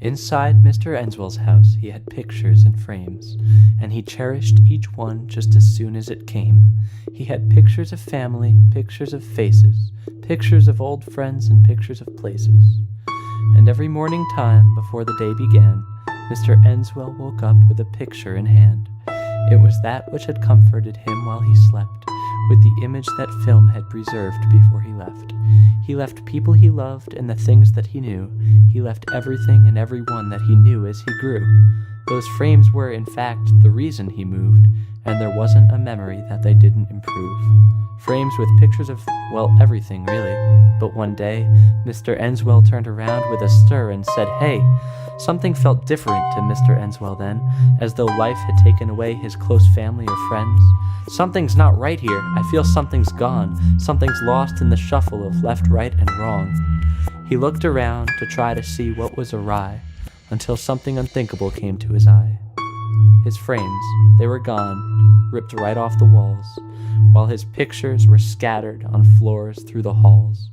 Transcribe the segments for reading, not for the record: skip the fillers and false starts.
Inside Mr. Enswell's house he had pictures in frames, and he cherished each one just as soon as it came. He had pictures of family, pictures of faces, pictures of old friends, and pictures of places. And every morning time before the day began, Mr. Enswell woke up with a picture in hand. It was that which had comforted him while he slept, with the image that film had preserved before he left. He left people he loved and the things that he knew. He left everything and everyone that he knew as he grew. Those frames were, in fact, the reason he moved, and there wasn't a memory that they didn't improve. Frames with pictures of, well, everything, really. But one day, Mr. Enswell turned around with a stir and said, "Hey!" Something felt different to Mr. Enswell then, as though life had taken away his close family or friends. Something's not right here. I feel something's gone. Something's lost in the shuffle of left, right, and wrong. He looked around to try to see what was awry, until something unthinkable came to his eye. His frames, they were gone, ripped right off the walls, while his pictures were scattered on floors through the halls.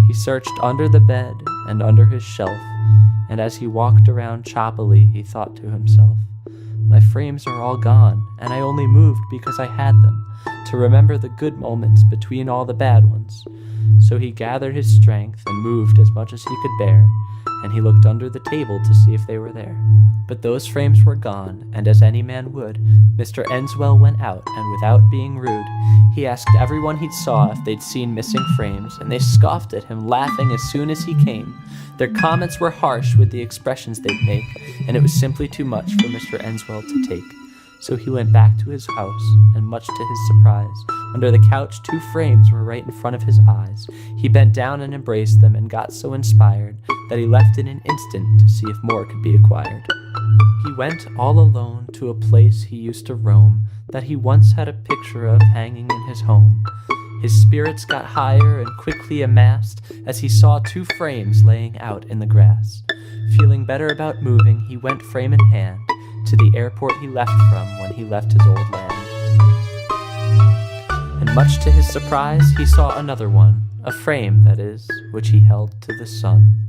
He searched under the bed and under his shelf, and as he walked around choppily, he thought to himself, "My frames are all gone, and I only moved because I had them, to remember the good moments between all the bad ones." So he gathered his strength and moved as much as he could bear, and he looked under the table to see if they were there. But those frames were gone, and as any man would, Mr. Enswell went out, and without being rude, he asked everyone he saw if they'd seen missing frames, and they scoffed at him, laughing as soon as he came. Their comments were harsh with the expressions they'd make, and it was simply too much for Mr. Enswell to take. So he went back to his house, and much to his surprise, under the couch 2 frames were right in front of his eyes. He bent down and embraced them, and got so inspired that he left in an instant to see if more could be acquired. He went all alone to a place he used to roam, that he once had a picture of hanging in his home. His spirits got higher and quickly amassed as he saw 2 frames laying out in the grass. Feeling better about moving, he went frame in hand to the airport he left from when he left his old land. And much to his surprise, he saw another one, a frame, that is, which he held to the sun.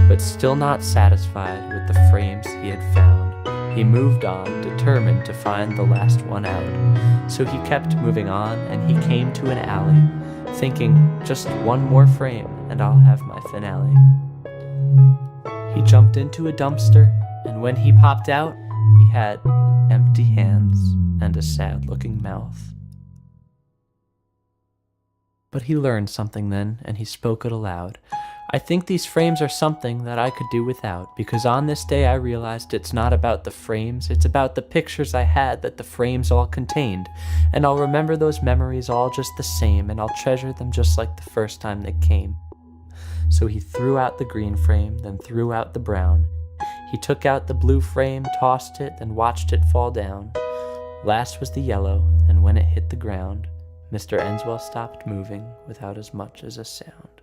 But still not satisfied with the frames he had found, he moved on, determined to find the last one out. So he kept moving on, and he came to an alley, thinking, just one more frame and I'll have my finale. He jumped into a dumpster, and when he popped out, he had empty hands and a sad-looking mouth. But he learned something then, and he spoke it aloud. "I think these frames are something that I could do without, because on this day I realized it's not about the frames, it's about the pictures I had that the frames all contained, and I'll remember those memories all just the same, and I'll treasure them just like the first time they came." So he threw out the green frame, then threw out the brown. He took out the blue frame, tossed it, then watched it fall down. Last was the yellow, and when it hit the ground, Mr. Enswell stopped moving without as much as a sound.